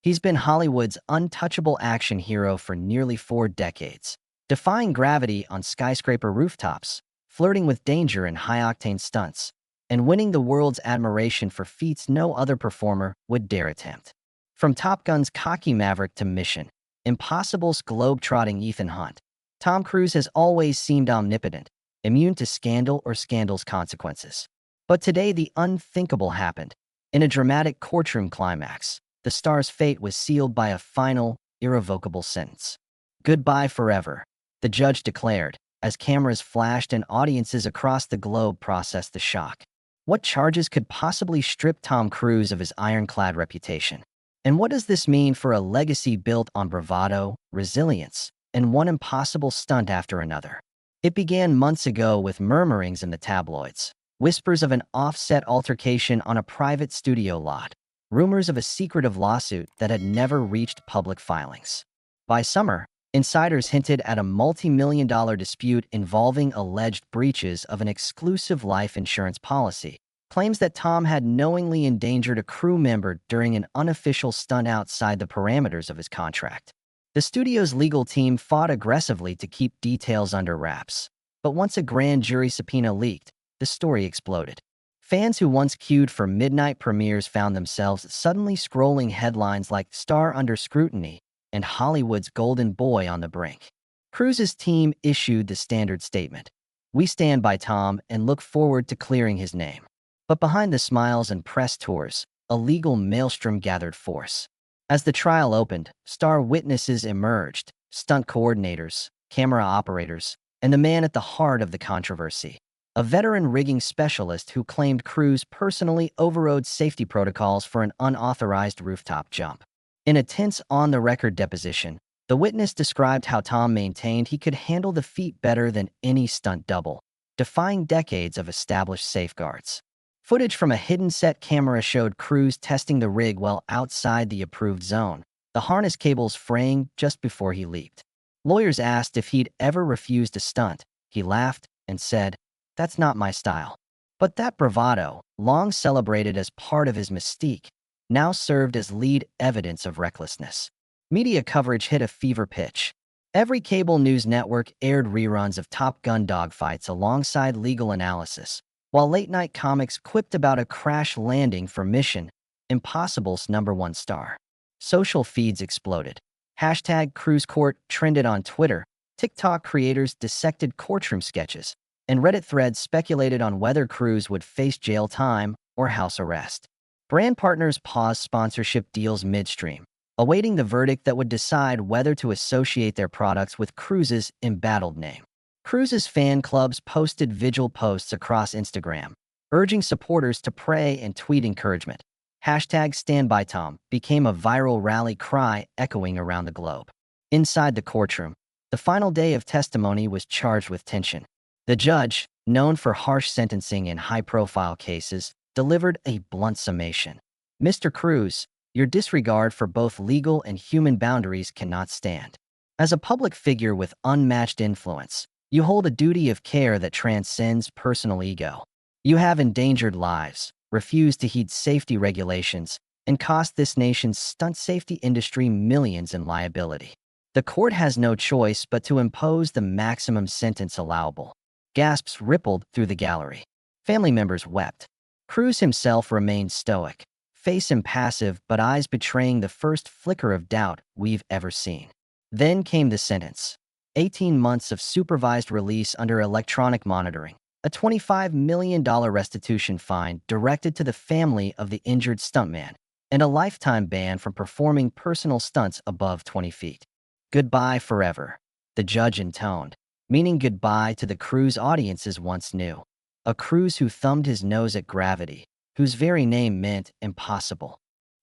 He's been Hollywood's untouchable action hero for nearly 4 decades, defying gravity on skyscraper rooftops, flirting with danger in high-octane stunts, and winning the world's admiration for feats no other performer would dare attempt. From Top Gun's cocky Maverick to Mission Impossible's globe-trotting Ethan Hunt, Tom Cruise has always seemed omnipotent, immune to scandal or scandal's consequences. But today, the unthinkable happened. In a dramatic courtroom climax, the star's fate was sealed by a final, irrevocable sentence. Goodbye forever, the judge declared, as cameras flashed and audiences across the globe processed the shock. What charges could possibly strip Tom Cruise of his ironclad reputation? And what does this mean for a legacy built on bravado, resilience, and one impossible stunt after another? It began months ago with murmurings in the tabloids, whispers of an offset altercation on a private studio lot, rumors of a secretive lawsuit that had never reached public filings. By summer, insiders hinted at a multi-million-dollar dispute involving alleged breaches of an exclusive life insurance policy, claims that Tom had knowingly endangered a crew member during an unofficial stunt outside the parameters of his contract. The studio's legal team fought aggressively to keep details under wraps, but once a grand jury subpoena leaked, the story exploded. Fans who once queued for midnight premieres found themselves suddenly scrolling headlines like "Star Under Scrutiny" and "Hollywood's Golden Boy on the Brink." Cruise's team issued the standard statement: "We stand by Tom and look forward to clearing his name." But behind the smiles and press tours, a legal maelstrom gathered force. As the trial opened, star witnesses emerged: stunt coordinators, camera operators, and the man at the heart of the controversy, a veteran rigging specialist who claimed Cruise personally overrode safety protocols for an unauthorized rooftop jump. In a tense on-the-record deposition, the witness described how Tom maintained he could handle the feat better than any stunt double, defying decades of established safeguards. Footage from a hidden set camera showed Cruise testing the rig well outside the approved zone, the harness cables fraying just before he leaped. Lawyers asked if he'd ever refused a stunt. He laughed and said, "That's not my style." But that bravado, long celebrated as part of his mystique, now served as lead evidence of recklessness. Media coverage hit a fever pitch. Every cable news network aired reruns of Top Gun dogfights alongside legal analysis, while late-night comics quipped about a crash landing for Mission Impossible's #1 star. Social feeds exploded. #CruiseCourt trended on Twitter, TikTok creators dissected courtroom sketches, and Reddit threads speculated on whether Cruise would face jail time or house arrest. Brand partners paused sponsorship deals midstream, awaiting the verdict that would decide whether to associate their products with Cruise's embattled name. Cruise's fan clubs posted vigil posts across Instagram, urging supporters to pray and tweet encouragement. #StandByTom became a viral rally cry echoing around the globe. Inside the courtroom, the final day of testimony was charged with tension. The judge, known for harsh sentencing in high-profile cases, delivered a blunt summation. "Mr. Cruise, your disregard for both legal and human boundaries cannot stand. As a public figure with unmatched influence, you hold a duty of care that transcends personal ego. You have endangered lives, refused to heed safety regulations, and cost this nation's stunt safety industry millions in liability. The court has no choice but to impose the maximum sentence allowable." Gasps rippled through the gallery. Family members wept. Cruise himself remained stoic, face impassive but eyes betraying the first flicker of doubt we've ever seen. Then came the sentence: 18 months of supervised release under electronic monitoring, a $25 million restitution fine directed to the family of the injured stuntman, and a lifetime ban from performing personal stunts above 20 feet. "Goodbye forever," the judge intoned, meaning goodbye to the Cruise audiences once knew. A Cruise who thumbed his nose at gravity, whose very name meant impossible.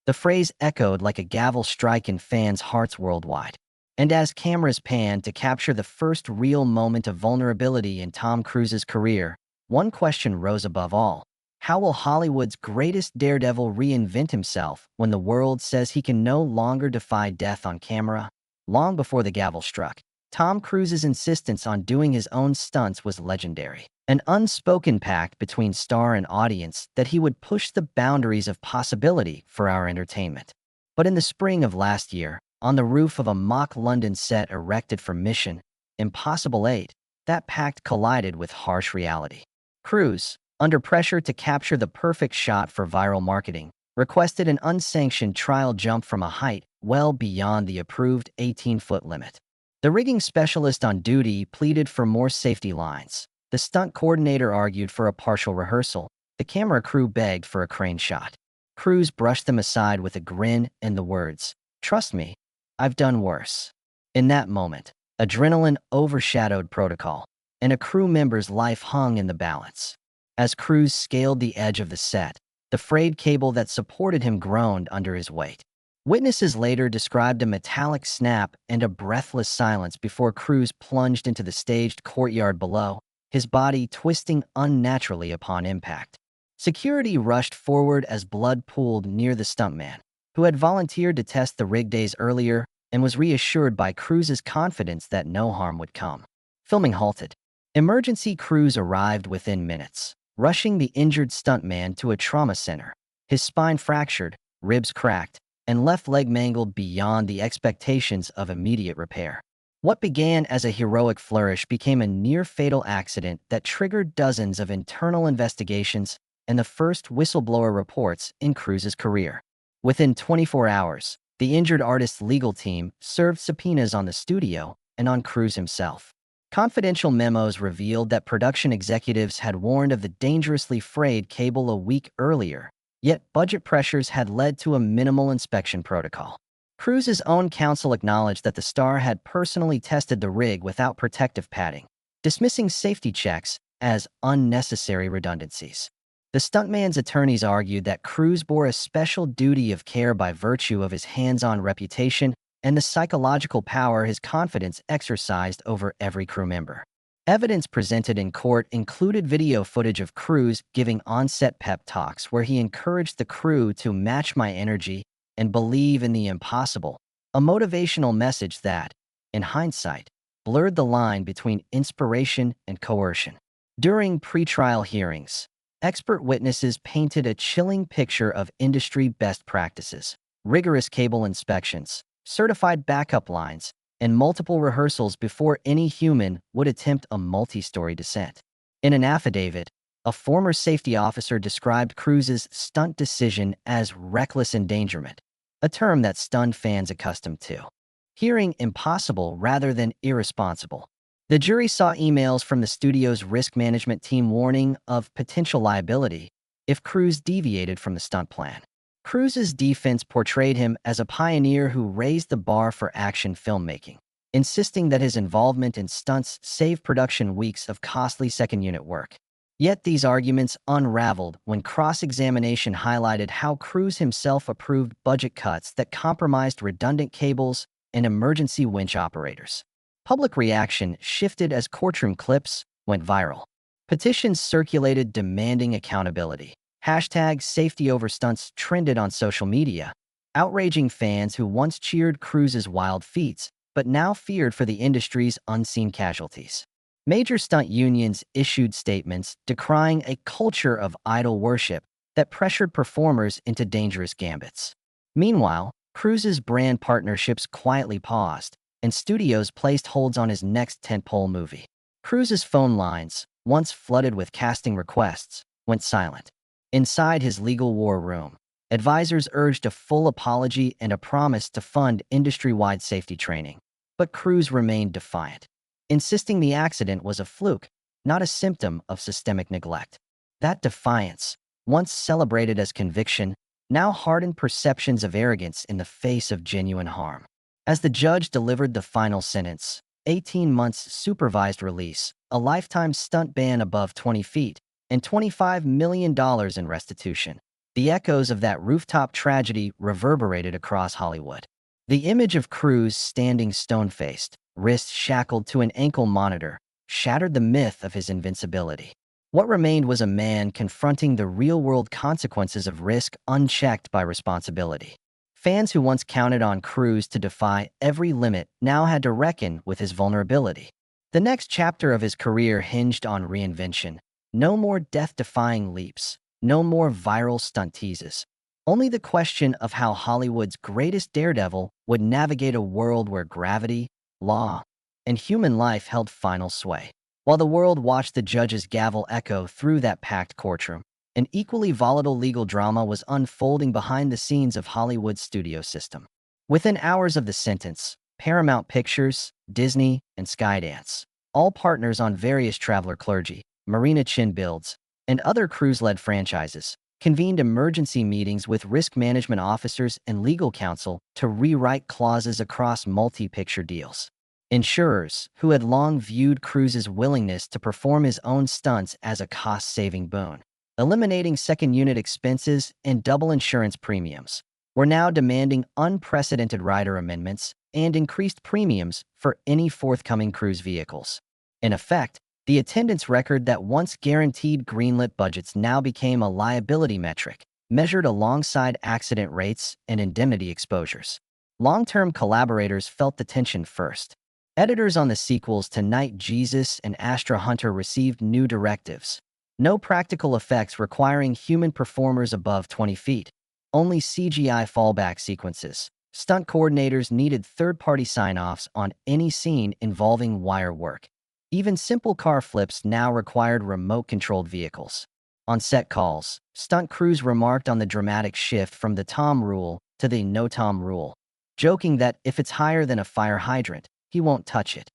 The phrase echoed like a gavel strike in fans' hearts worldwide. And as cameras panned to capture the first real moment of vulnerability in Tom Cruise's career, one question rose above all: how will Hollywood's greatest daredevil reinvent himself when the world says he can no longer defy death on camera? Long before the gavel struck, Tom Cruise's insistence on doing his own stunts was legendary. An unspoken pact between star and audience that he would push the boundaries of possibility for our entertainment. But in the spring of last year, on the roof of a mock London set erected for Mission Impossible 8, that pact collided with harsh reality. Cruise, under pressure to capture the perfect shot for viral marketing, requested an unsanctioned trial jump from a height well beyond the approved 18-foot limit. The rigging specialist on duty pleaded for more safety lines. The stunt coordinator argued for a partial rehearsal. The camera crew begged for a crane shot. Cruise brushed them aside with a grin and the words, "Trust me, I've done worse." In that moment, adrenaline overshadowed protocol, and a crew member's life hung in the balance. As Cruise scaled the edge of the set, the frayed cable that supported him groaned under his weight. Witnesses later described a metallic snap and a breathless silence before Cruise plunged into the staged courtyard below, his body twisting unnaturally upon impact. Security rushed forward as blood pooled near the stuntman, who had volunteered to test the rig days earlier and was reassured by Cruise's confidence that no harm would come. Filming halted. Emergency crews arrived within minutes, rushing the injured stuntman to a trauma center. His spine fractured, ribs cracked, and left leg mangled beyond the expectations of immediate repair. What began as a heroic flourish became a near-fatal accident that triggered dozens of internal investigations and the first whistleblower reports in Cruise's career. Within 24 hours, the injured artist's legal team served subpoenas on the studio and on Cruise himself. Confidential memos revealed that production executives had warned of the dangerously frayed cable a week earlier, yet budget pressures had led to a minimal inspection protocol. Cruise's own counsel acknowledged that the star had personally tested the rig without protective padding, dismissing safety checks as unnecessary redundancies. The stuntman's attorneys argued that Cruise bore a special duty of care by virtue of his hands-on reputation and the psychological power his confidence exercised over every crew member. Evidence presented in court included video footage of Cruise giving on-set pep talks where he encouraged the crew to match my energy and believe in the impossible, a motivational message that, in hindsight, blurred the line between inspiration and coercion. During pre-trial hearings, expert witnesses painted a chilling picture of industry best practices, rigorous cable inspections, certified backup lines, and multiple rehearsals before any human would attempt a multi-story descent. In an affidavit, a former safety officer described Cruise's stunt decision as reckless endangerment, a term that stunned fans accustomed to hearing impossible rather than irresponsible. The jury saw emails from the studio's risk management team warning of potential liability if Cruise deviated from the stunt plan. Cruise's defense portrayed him as a pioneer who raised the bar for action filmmaking, insisting that his involvement in stunts saved production weeks of costly second-unit work. Yet these arguments unraveled when cross-examination highlighted how Cruise himself approved budget cuts that compromised redundant cables and emergency winch operators. Public reaction shifted as courtroom clips went viral. Petitions circulated demanding accountability. Hashtag #SafetyOverStunts trended on social media, outraging fans who once cheered Cruise's wild feats but now feared for the industry's unseen casualties. Major stunt unions issued statements decrying a culture of idol worship that pressured performers into dangerous gambits. Meanwhile, Cruise's brand partnerships quietly paused, and studios placed holds on his next tentpole movie. Cruise's phone lines, once flooded with casting requests, went silent. Inside his legal war room, advisors urged a full apology and a promise to fund industry-wide safety training. But Cruise remained defiant, insisting the accident was a fluke, not a symptom of systemic neglect. That defiance, once celebrated as conviction, now hardened perceptions of arrogance in the face of genuine harm. As the judge delivered the final sentence, 18 months supervised release, a lifetime stunt ban above 20 feet, and $25 million in restitution, the echoes of that rooftop tragedy reverberated across Hollywood. The image of Cruise standing stone-faced, wrists shackled to an ankle monitor, shattered the myth of his invincibility. What remained was a man confronting the real-world consequences of risk unchecked by responsibility. Fans who once counted on Cruise to defy every limit now had to reckon with his vulnerability. The next chapter of his career hinged on reinvention. No more death-defying leaps, no more viral stunt teases. Only the question of how Hollywood's greatest daredevil would navigate a world where gravity, law, and human life held final sway. While the world watched the judge's gavel echo through that packed courtroom, an equally volatile legal drama was unfolding behind the scenes of Hollywood's studio system. Within hours of the sentence, Paramount Pictures, Disney, and Skydance, all partners on various Traveler Clergy, Marina Chin Builds, and other cruise-led franchises, convened emergency meetings with risk management officers and legal counsel to rewrite clauses across multi-picture deals. Insurers, who had long viewed Cruise's willingness to perform his own stunts as a cost-saving boon, eliminating second-unit expenses and double insurance premiums, were now demanding unprecedented rider amendments and increased premiums for any forthcoming cruise vehicles. In effect, the attendance record that once guaranteed greenlit budgets now became a liability metric, measured alongside accident rates and indemnity exposures. Long-term collaborators felt the tension first. Editors on the sequels to Night Jesus and Astra Hunter received new directives. No practical effects requiring human performers above 20 feet. Only CGI fallback sequences. Stunt coordinators needed third-party sign-offs on any scene involving wire work. Even simple car flips now required remote-controlled vehicles. On set calls, stunt crews remarked on the dramatic shift from the Tom rule to the no Tom rule, joking that if it's higher than a fire hydrant, he won't touch it.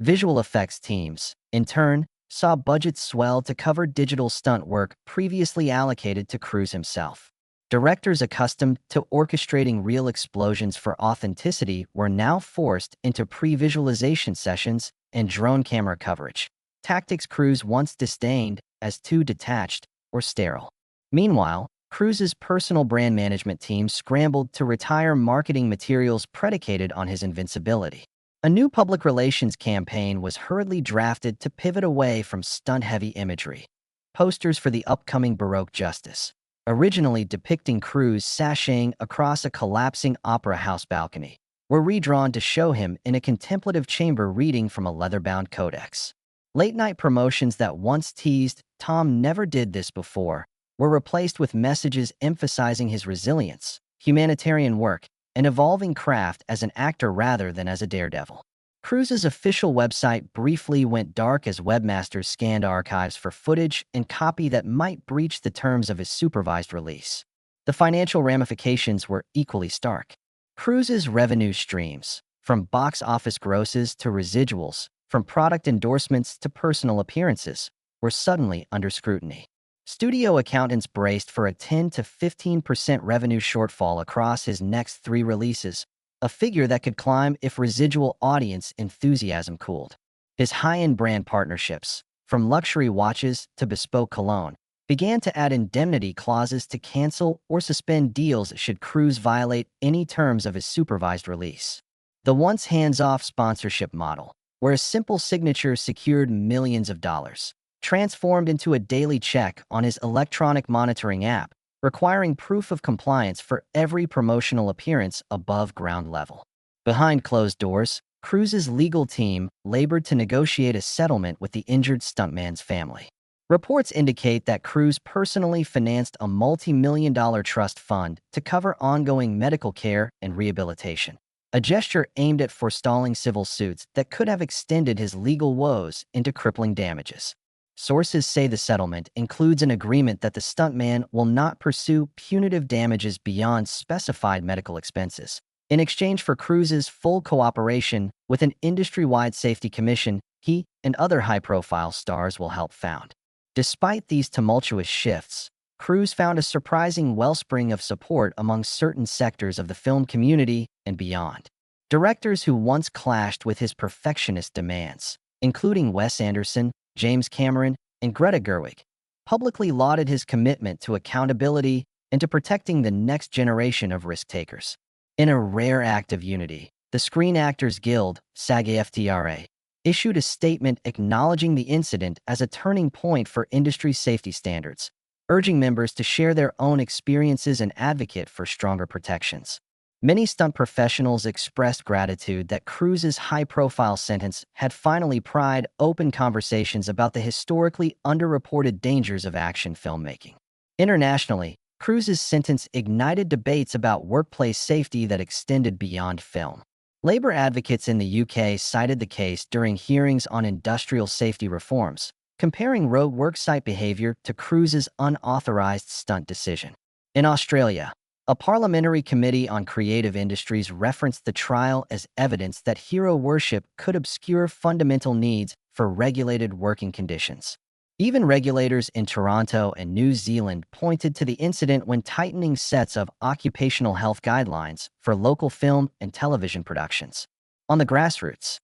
Visual effects teams, in turn, saw budgets swell to cover digital stunt work previously allocated to Cruise himself. Directors accustomed to orchestrating real explosions for authenticity were now forced into pre-visualization sessions and drone camera coverage, tactics Cruise once disdained as too detached or sterile. Meanwhile, Cruise's personal brand management team scrambled to retire marketing materials predicated on his invincibility. A new public relations campaign was hurriedly drafted to pivot away from stunt-heavy imagery. Posters for the upcoming Baroque Justice, originally depicting Cruise sashaying across a collapsing opera house balcony, were redrawn to show him in a contemplative chamber reading from a leather-bound codex. Late-night promotions that once teased "Tom never did this before" were replaced with messages emphasizing his resilience, humanitarian work, and evolving craft as an actor rather than as a daredevil. Cruise's official website briefly went dark as webmasters scanned archives for footage and copy that might breach the terms of his supervised release. The financial ramifications were equally stark. Cruise's revenue streams, from box office grosses to residuals, from product endorsements to personal appearances, were suddenly under scrutiny. Studio accountants braced for a 10 to 15% revenue shortfall across his next 3 releases, a figure that could climb if residual audience enthusiasm cooled. His high-end brand partnerships, from luxury watches to bespoke cologne, began to add indemnity clauses to cancel or suspend deals should Cruise violate any terms of his supervised release. The once hands-off sponsorship model, where a simple signature secured millions of dollars, transformed into a daily check on his electronic monitoring app, requiring proof of compliance for every promotional appearance above ground level. Behind closed doors, Cruise's legal team labored to negotiate a settlement with the injured stuntman's family. Reports indicate that Cruise personally financed a multi-million-dollar trust fund to cover ongoing medical care and rehabilitation, a gesture aimed at forestalling civil suits that could have extended his legal woes into crippling damages. Sources say the settlement includes an agreement that the stuntman will not pursue punitive damages beyond specified medical expenses, in exchange for Cruise's full cooperation with an industry-wide safety commission he and other high-profile stars will help found. Despite these tumultuous shifts, Cruise found a surprising wellspring of support among certain sectors of the film community and beyond. Directors who once clashed with his perfectionist demands, including Wes Anderson, James Cameron, and Greta Gerwig, publicly lauded his commitment to accountability and to protecting the next generation of risk-takers. In a rare act of unity, the Screen Actors Guild, SAG-AFTRA, issued a statement acknowledging the incident as a turning point for industry safety standards, urging members to share their own experiences and advocate for stronger protections. Many stunt professionals expressed gratitude that Cruise's high-profile sentence had finally pried open conversations about the historically underreported dangers of action filmmaking. Internationally, Cruz's sentence ignited debates about workplace safety that extended beyond film. Labor advocates in the UK cited the case during hearings on industrial safety reforms, comparing road worksite behavior to Cruz's unauthorized stunt decision. In Australia, a parliamentary committee on creative industries referenced the trial as evidence that hero worship could obscure fundamental needs for regulated working conditions. Even regulators in Toronto and New Zealand pointed to the incident when tightening sets of occupational health guidelines for local film and television productions. On the grassroots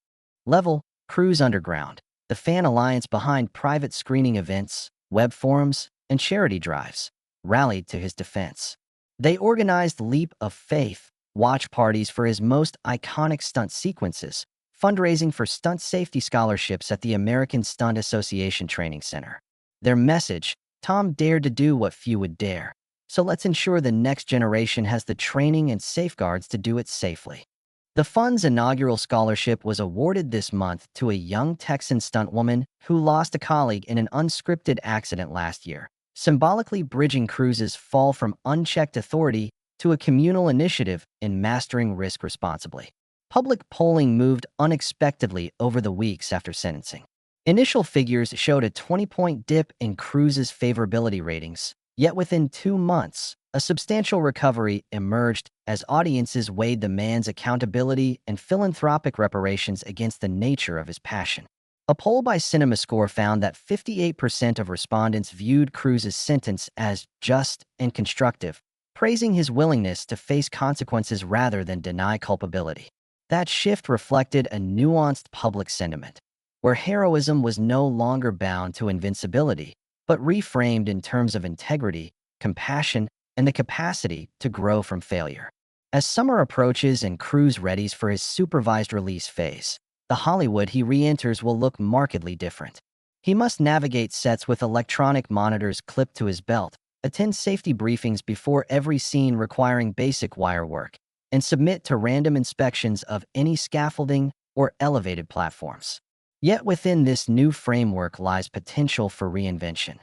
level, Cruz Underground, the fan alliance behind private screening events, web forums, and charity drives, rallied to his defense. They organized Leap of Faith watch parties for his most iconic stunt sequences, fundraising for stunt safety scholarships at the American Stunt Association Training Center. Their message: Tom dared to do what few would dare. So let's ensure the next generation has the training and safeguards to do it safely. The fund's inaugural scholarship was awarded this month to a young Texan stuntwoman who lost a colleague in an unscripted accident last year, symbolically bridging Cruz's fall from unchecked authority to a communal initiative in mastering risk responsibly. Public polling moved unexpectedly over the weeks after sentencing. Initial figures showed a 20-point dip in Cruz's favorability ratings, yet within 2 months, a substantial recovery emerged as audiences weighed the man's accountability and philanthropic reparations against the nature of his passion. A poll by CinemaScore found that 58% of respondents viewed Cruz's sentence as just and constructive, praising his willingness to face consequences rather than deny culpability. That shift reflected a nuanced public sentiment, where heroism was no longer bound to invincibility, but reframed in terms of integrity, compassion, and the capacity to grow from failure. As summer approaches and Cruz readies for his supervised release phase, the Hollywood he re-enters will look markedly different. He must navigate sets with electronic monitors clipped to his belt, attend safety briefings before every scene requiring basic wire work, and submit to random inspections of any scaffolding or elevated platforms. Yet within this new framework lies potential for reinvention.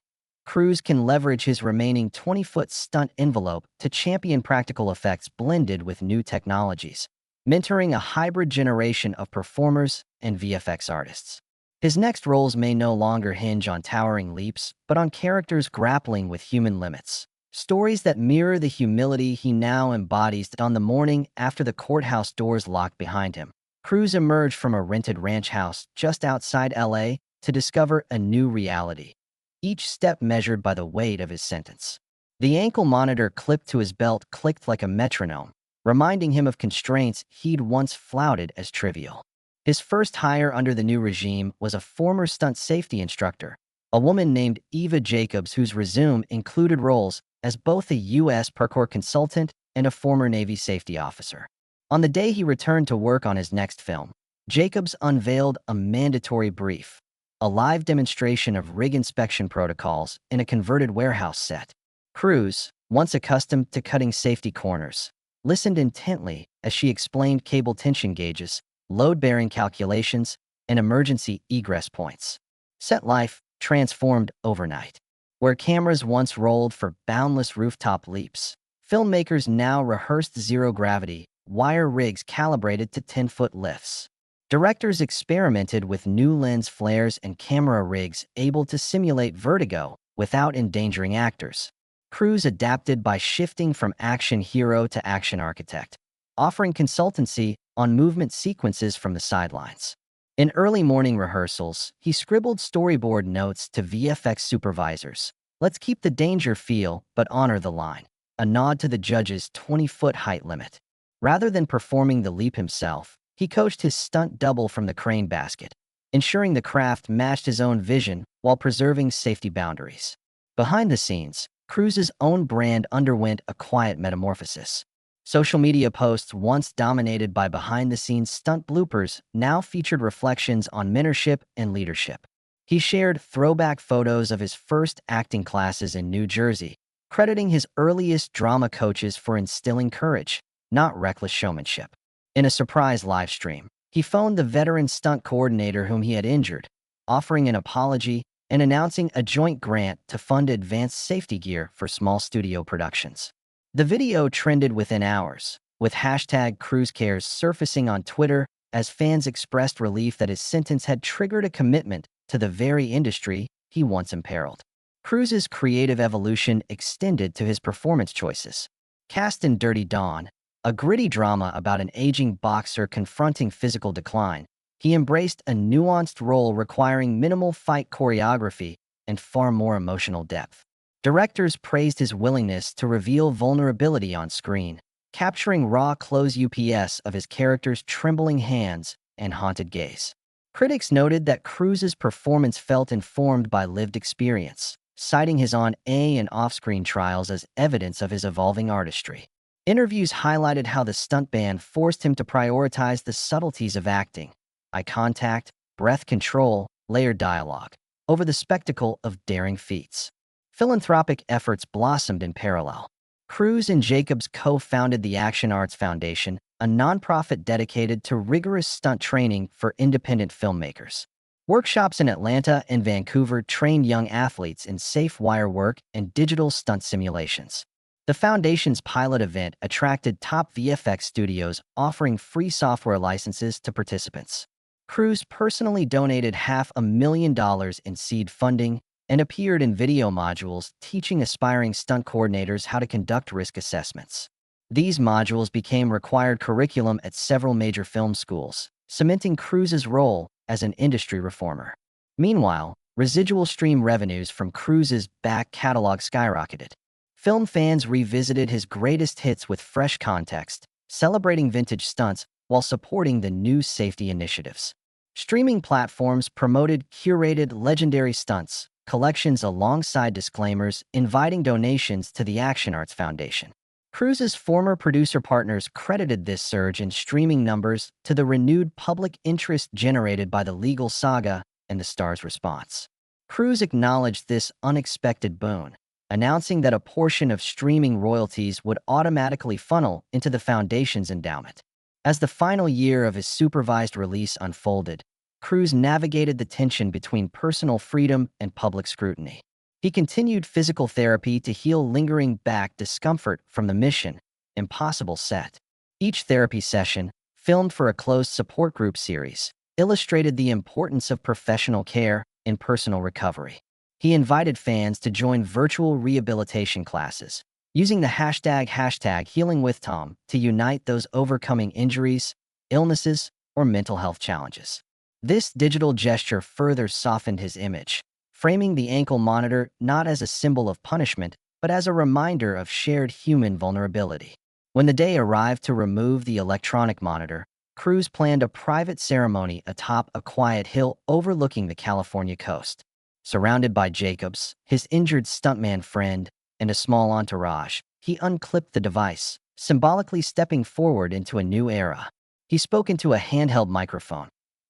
Cruz can leverage his remaining 20-foot stunt envelope to champion practical effects blended with new technologies, mentoring a hybrid generation of performers and VFX artists. His next roles may no longer hinge on towering leaps, but on characters grappling with human limits. Stories that mirror the humility he now embodies. On the morning after the courthouse doors locked behind him, Cruz emerged from a rented ranch house just outside LA to discover a new reality, each step measured by the weight of his sentence. The ankle monitor clipped to his belt clicked like a metronome, reminding him of constraints he'd once flouted as trivial. His first hire under the new regime was a former stunt safety instructor, a woman named Eva Jacobs, whose resume included roles as both a U.S. parkour consultant and a former Navy safety officer. On the day he returned to work on his next film, Jacobs unveiled a mandatory brief, a live demonstration of rig inspection protocols in a converted warehouse set. Cruz, once accustomed to cutting safety corners, listened intently as she explained cable tension gauges, load-bearing calculations, and emergency egress points. Set life transformed overnight. Where cameras once rolled for boundless rooftop leaps, filmmakers now rehearsed zero-gravity wire rigs calibrated to 10-foot lifts. Directors experimented with new lens flares and camera rigs able to simulate vertigo without endangering actors. Cruz adapted by shifting from action hero to action architect, offering consultancy on movement sequences from the sidelines. In early morning rehearsals, he scribbled storyboard notes to VFX supervisors. Let's keep the danger feel, but honor the line. A nod to the judge's 20-foot height limit. Rather than performing the leap himself, he coached his stunt double from the crane basket, ensuring the craft matched his own vision while preserving safety boundaries. Behind the scenes, Cruz's own brand underwent a quiet metamorphosis. Social media posts once dominated by behind-the-scenes stunt bloopers now featured reflections on mentorship and leadership. He shared throwback photos of his first acting classes in New Jersey, crediting his earliest drama coaches for instilling courage, not reckless showmanship. In a surprise live stream, he phoned the veteran stunt coordinator whom he had injured, offering an apology and announcing a joint grant to fund advanced safety gear for small studio productions. The video trended within hours, with hashtag CruiseCares surfacing on Twitter as fans expressed relief that his sentence had triggered a commitment to the very industry he once imperiled. Cruise's creative evolution extended to his performance choices. Cast in Dirty Dawn, a gritty drama about an aging boxer confronting physical decline, he embraced a nuanced role requiring minimal fight choreography and far more emotional depth. Directors praised his willingness to reveal vulnerability on screen, capturing raw close-ups of his character's trembling hands and haunted gaze. Critics noted that Cruise's performance felt informed by lived experience, citing his on- and off-screen trials as evidence of his evolving artistry. Interviews highlighted how the stuntman forced him to prioritize the subtleties of acting, eye contact, breath control, layered dialogue, over the spectacle of daring feats. Philanthropic efforts blossomed in parallel. Cruise and Jacobs co-founded the Action Arts Foundation, a nonprofit dedicated to rigorous stunt training for independent filmmakers. Workshops in Atlanta and Vancouver trained young athletes in safe wire work and digital stunt simulations. The foundation's pilot event attracted top VFX studios, offering free software licenses to participants. Cruise personally donated $500,000 in seed funding and appeared in video modules teaching aspiring stunt coordinators how to conduct risk assessments. These modules became required curriculum at several major film schools, cementing Cruise's role as an industry reformer. Meanwhile, residual stream revenues from Cruise's back catalog skyrocketed. Film fans revisited his greatest hits with fresh context, celebrating vintage stunts while supporting the new safety initiatives. Streaming platforms promoted curated legendary stunts, collections alongside disclaimers inviting donations to the Action Arts Foundation. Cruise's former producer partners credited this surge in streaming numbers to the renewed public interest generated by the legal saga and the star's response. Cruise acknowledged this unexpected boon, announcing that a portion of streaming royalties would automatically funnel into the foundation's endowment. As the final year of his supervised release unfolded, Cruise navigated the tension between personal freedom and public scrutiny. He continued physical therapy to heal lingering back discomfort from the Mission Impossible set. Each therapy session, filmed for a closed support group series, illustrated the importance of professional care in personal recovery. He invited fans to join virtual rehabilitation classes, using the hashtag #HealingWithTom to unite those overcoming injuries, illnesses, or mental health challenges. This digital gesture further softened his image, framing the ankle monitor not as a symbol of punishment, but as a reminder of shared human vulnerability. When the day arrived to remove the electronic monitor, Cruise planned a private ceremony atop a quiet hill overlooking the California coast. Surrounded by Jacobs, his injured stuntman friend, and a small entourage, he unclipped the device, symbolically stepping forward into a new era. He spoke into a handheld microphone.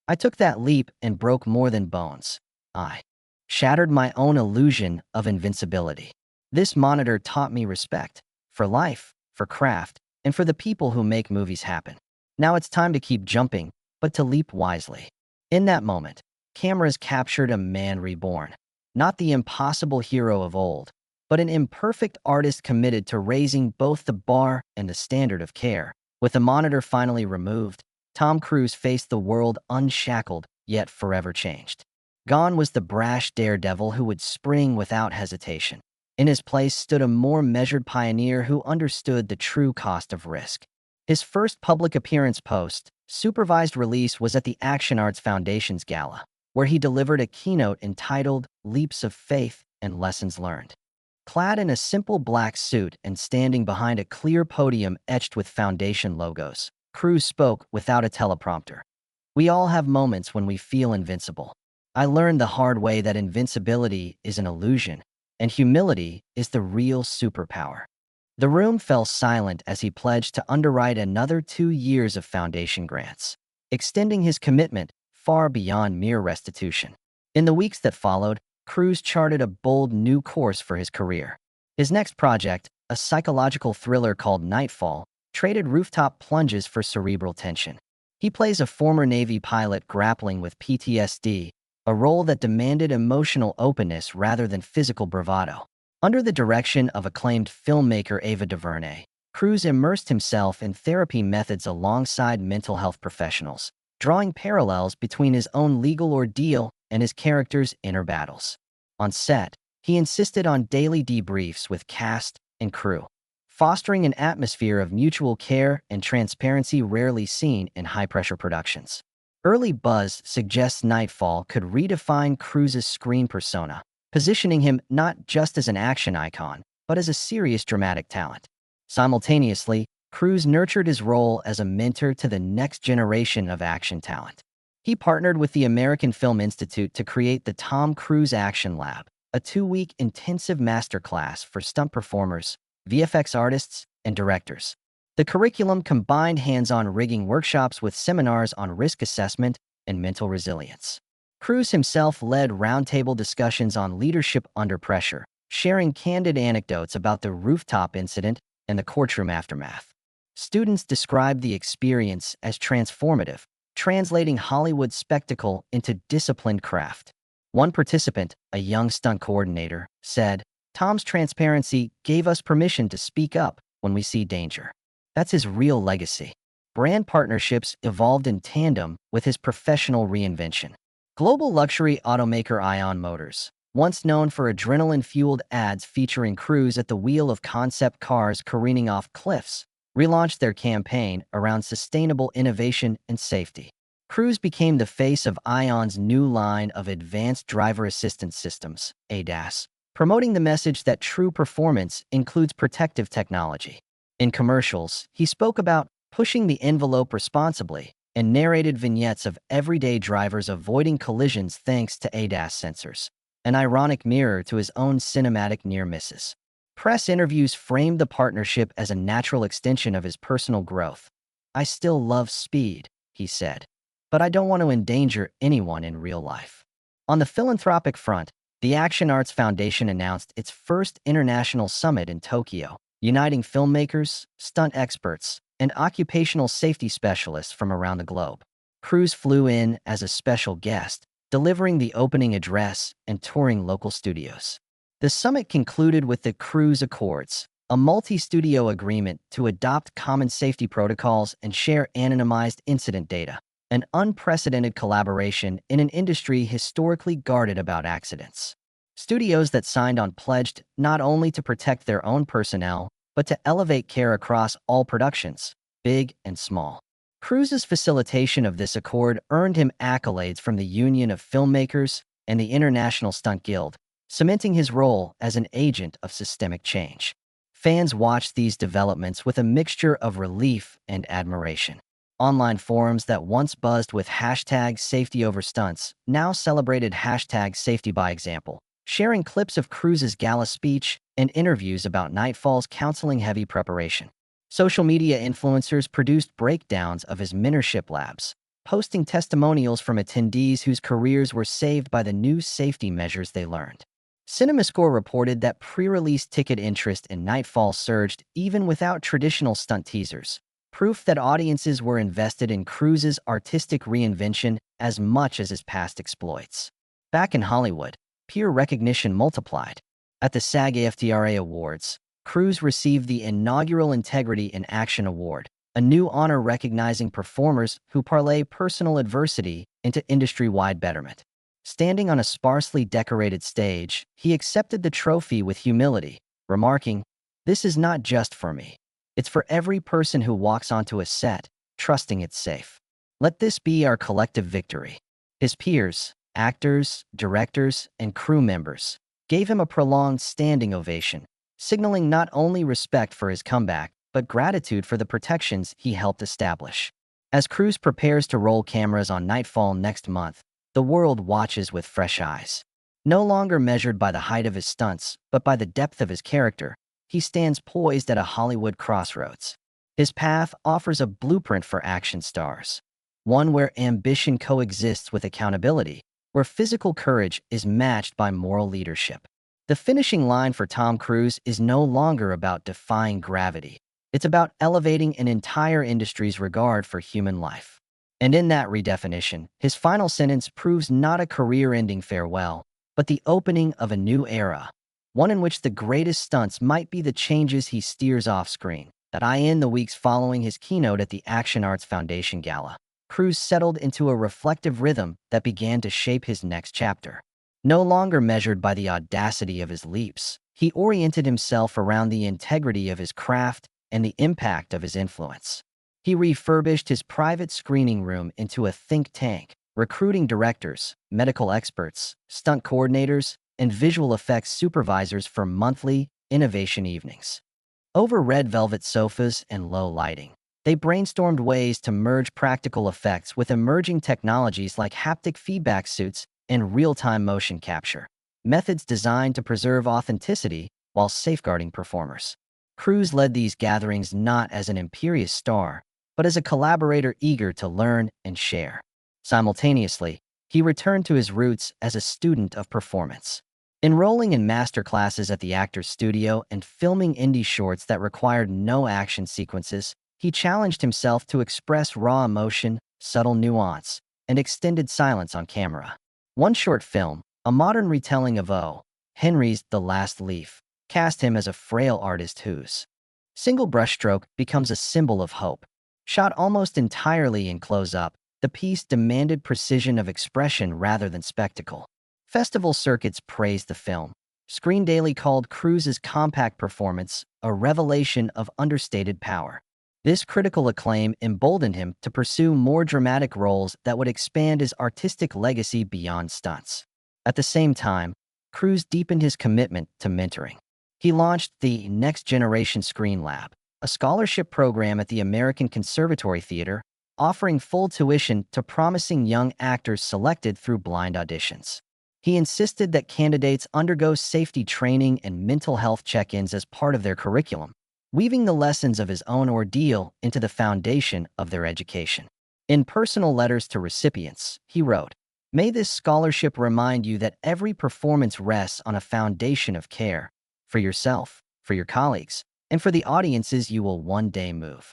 "I took that leap and broke more than bones. I shattered my own illusion of invincibility. This monitor taught me respect for life, for craft, and for the people who make movies happen. Now it's time to keep jumping, but to leap wisely." In that moment, cameras captured a man reborn, not the impossible hero of old, but an imperfect artist committed to raising both the bar and the standard of care. With the monitor finally removed, Tom Cruise faced the world unshackled, yet forever changed. Gone was the brash daredevil who would spring without hesitation. In his place stood a more measured pioneer who understood the true cost of risk. His first public appearance post-supervised release was at the Action Arts Foundation's gala, where he delivered a keynote entitled Leaps of Faith and Lessons Learned. Clad in a simple black suit and standing behind a clear podium etched with foundation logos, Cruise spoke without a teleprompter. "We all have moments when we feel invincible. I learned the hard way that invincibility is an illusion, and humility is the real superpower." The room fell silent as he pledged to underwrite another 2 years of foundation grants, extending his commitment far beyond mere restitution. In the weeks that followed, Cruise charted a bold new course for his career. His next project, a psychological thriller called Nightfall, traded rooftop plunges for cerebral tension. He plays a former Navy pilot grappling with PTSD a role that demanded emotional openness rather than physical bravado. Under the direction of acclaimed filmmaker Ava DuVernay, Cruise immersed himself in therapy methods alongside mental health professionals, drawing parallels between his own legal ordeal and his character's inner battles. On set, he insisted on daily debriefs with cast and crew, fostering an atmosphere of mutual care and transparency rarely seen in high-pressure productions. Early buzz suggests Nightfall could redefine Cruise's screen persona, positioning him not just as an action icon, but as a serious dramatic talent. Simultaneously, Cruise nurtured his role as a mentor to the next generation of action talent. He partnered with the American Film Institute to create the Tom Cruise Action Lab, a 2-week intensive masterclass for stunt performers, VFX artists, and directors. The curriculum combined hands-on rigging workshops with seminars on risk assessment and mental resilience. Cruise himself led roundtable discussions on leadership under pressure, sharing candid anecdotes about the rooftop incident and the courtroom aftermath. Students described the experience as transformative, translating Hollywood spectacle into disciplined craft. One participant, a young stunt coordinator, said, "Tom's transparency gave us permission to speak up when we see danger." That's his real legacy. Brand partnerships evolved in tandem with his professional reinvention. Global luxury automaker Ion Motors, once known for adrenaline-fueled ads featuring Cruise at the wheel of concept cars careening off cliffs, relaunched their campaign around sustainable innovation and safety. Cruise became the face of Ion's new line of advanced driver assistance systems, ADAS, promoting the message that true performance includes protective technology. In commercials, he spoke about pushing the envelope responsibly and narrated vignettes of everyday drivers avoiding collisions thanks to ADAS sensors, an ironic mirror to his own cinematic near misses. Press interviews framed the partnership as a natural extension of his personal growth. "I still love speed," he said, "but I don't want to endanger anyone in real life." On the philanthropic front, the Action Arts Foundation announced its first international summit in Tokyo, uniting filmmakers, stunt experts, and occupational safety specialists from around the globe. Cruise flew in as a special guest, delivering the opening address and touring local studios. The summit concluded with the Cruise Accords, a multi-studio agreement to adopt common safety protocols and share anonymized incident data, an unprecedented collaboration in an industry historically guarded about accidents. Studios that signed on pledged not only to protect their own personnel, but to elevate care across all productions, big and small. Cruise's facilitation of this accord earned him accolades from the Union of Filmmakers and the International Stunt Guild, cementing his role as an agent of systemic change. Fans watched these developments with a mixture of relief and admiration. Online forums that once buzzed with #SafetyOverStunts now celebrated #SafetyByExample, sharing clips of Cruise's gala speech and interviews about Nightfall's counseling-heavy preparation. Social media influencers produced breakdowns of his mentorship labs, posting testimonials from attendees whose careers were saved by the new safety measures they learned. CinemaScore reported that pre-release ticket interest in Nightfall surged even without traditional stunt teasers, proof that audiences were invested in Cruise's artistic reinvention as much as his past exploits. Back in Hollywood, peer recognition multiplied. At the SAG-AFTRA Awards, Cruise received the inaugural Integrity in Action Award, a new honor recognizing performers who parlay personal adversity into industry-wide betterment. Standing on a sparsely decorated stage, he accepted the trophy with humility, remarking, "This is not just for me. It's for every person who walks onto a set, trusting it's safe. Let this be our collective victory." His peers, actors, directors, and crew members, gave him a prolonged standing ovation, signaling not only respect for his comeback, but gratitude for the protections he helped establish. As Cruise prepares to roll cameras on Nightfall next month, the world watches with fresh eyes. No longer measured by the height of his stunts, but by the depth of his character, he stands poised at a Hollywood crossroads. His path offers a blueprint for action stars, one where ambition coexists with accountability, where physical courage is matched by moral leadership. The finishing line for Tom Cruise is no longer about defying gravity. It's about elevating an entire industry's regard for human life. And in that redefinition, his final sentence proves not a career-ending farewell, but the opening of a new era, one in which the greatest stunts might be the changes he steers off-screen. In the weeks following his keynote at the Action Arts Foundation Gala, Cruise settled into a reflective rhythm that began to shape his next chapter. No longer measured by the audacity of his leaps, he oriented himself around the integrity of his craft and the impact of his influence. He refurbished his private screening room into a think tank, recruiting directors, medical experts, stunt coordinators, and visual effects supervisors for monthly innovation evenings. Over red velvet sofas and low lighting, they brainstormed ways to merge practical effects with emerging technologies like haptic feedback suits and real-time motion capture, methods designed to preserve authenticity while safeguarding performers. Cruise led these gatherings not as an imperious star, but as a collaborator eager to learn and share. Simultaneously, he returned to his roots as a student of performance. Enrolling in master classes at the Actors Studio and filming indie shorts that required no action sequences, he challenged himself to express raw emotion, subtle nuance, and extended silence on camera. One short film, a modern retelling of O. Henry's The Last Leaf, cast him as a frail artist whose single brushstroke becomes a symbol of hope. Shot almost entirely in close-up, the piece demanded precision of expression rather than spectacle. Festival circuits praised the film. Screen Daily called Cruise's compact performance a revelation of understated power. This critical acclaim emboldened him to pursue more dramatic roles that would expand his artistic legacy beyond stunts. At the same time, Cruise deepened his commitment to mentoring. He launched the Next Generation Screen Lab, a scholarship program at the American Conservatory Theater, offering full tuition to promising young actors selected through blind auditions. He insisted that candidates undergo safety training and mental health check-ins as part of their curriculum, weaving the lessons of his own ordeal into the foundation of their education. In personal letters to recipients, he wrote, "May this scholarship remind you that every performance rests on a foundation of care for yourself, for your colleagues, and for the audiences you will one day move."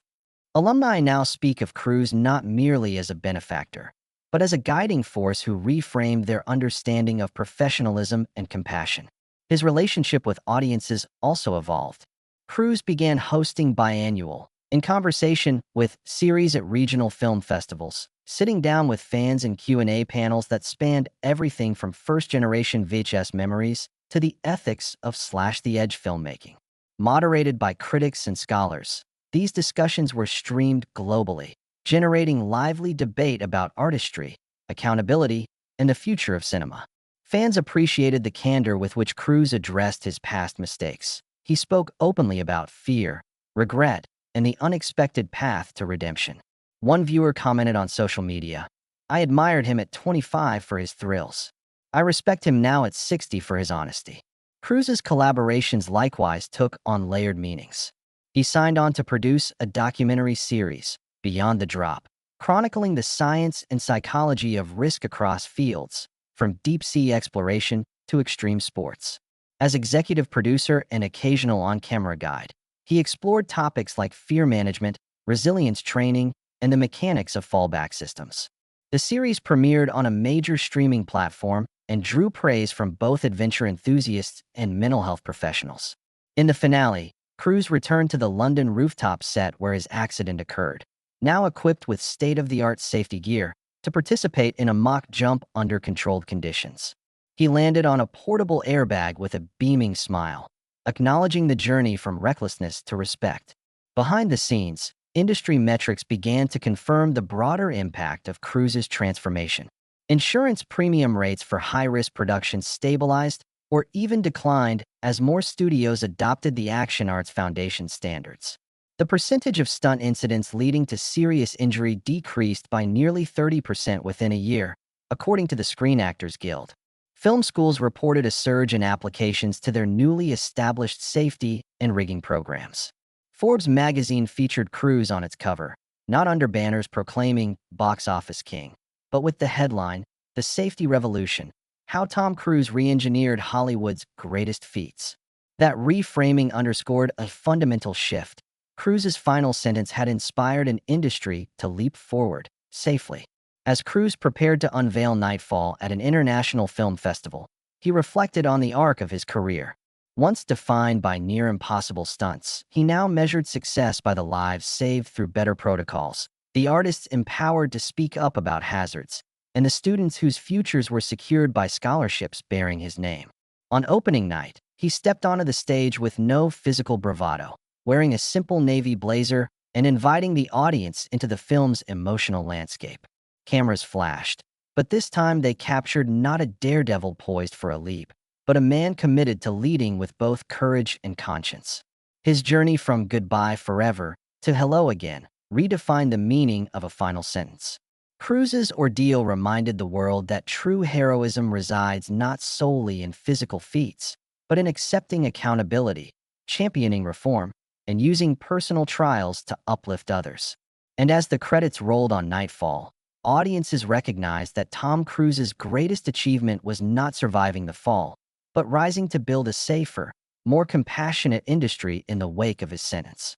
Alumni now speak of Cruise not merely as a benefactor, but as a guiding force who reframed their understanding of professionalism and compassion. His relationship with audiences also evolved. Cruise began hosting biannual, in conversation with series at regional film festivals, sitting down with fans in Q&A panels that spanned everything from first-generation VHS memories to the ethics of slash-the-edge filmmaking. Moderated by critics and scholars, these discussions were streamed globally, generating lively debate about artistry, accountability, and the future of cinema. Fans appreciated the candor with which Cruise addressed his past mistakes. He spoke openly about fear, regret, and the unexpected path to redemption. One viewer commented on social media, "I admired him at 25 for his thrills. I respect him now at 60 for his honesty." Cruise's collaborations likewise took on layered meanings. He signed on to produce a documentary series, Beyond the Drop, chronicling the science and psychology of risk across fields, from deep-sea exploration to extreme sports. As executive producer and occasional on-camera guide, he explored topics like fear management, resilience training, and the mechanics of fallback systems. The series premiered on a major streaming platform and drew praise from both adventure enthusiasts and mental health professionals. In the finale, Cruise returned to the London rooftop set where his accident occurred, now equipped with state-of-the-art safety gear, to participate in a mock jump under controlled conditions. He landed on a portable airbag with a beaming smile, acknowledging the journey from recklessness to respect. Behind the scenes, industry metrics began to confirm the broader impact of Cruise's transformation. Insurance premium rates for high-risk productions stabilized or even declined as more studios adopted the Action Arts Foundation standards. The percentage of stunt incidents leading to serious injury decreased by nearly 30% within a year, according to the Screen Actors Guild. Film schools reported a surge in applications to their newly established safety and rigging programs. Forbes magazine featured Cruise on its cover, not under banners proclaiming "Box Office King," but with the headline, "The Safety Revolution: How Tom Cruise Re-Engineered Hollywood's Greatest Feats." That reframing underscored a fundamental shift. Cruise's final sentence had inspired an industry to leap forward, safely. As Cruise prepared to unveil Nightfall at an international film festival, he reflected on the arc of his career. Once defined by near-impossible stunts, he now measured success by the lives saved through better protocols, the artists empowered to speak up about hazards, and the students whose futures were secured by scholarships bearing his name. On opening night, he stepped onto the stage with no physical bravado, wearing a simple navy blazer and inviting the audience into the film's emotional landscape. Cameras flashed, but this time they captured not a daredevil poised for a leap, but a man committed to leading with both courage and conscience. His journey from goodbye forever to hello again redefined the meaning of a final sentence. Cruise's ordeal reminded the world that true heroism resides not solely in physical feats, but in accepting accountability, championing reform, and using personal trials to uplift others. And as the credits rolled on Nightfall, audiences recognized that Tom Cruise's greatest achievement was not surviving the fall, but rising to build a safer, more compassionate industry in the wake of his sentence.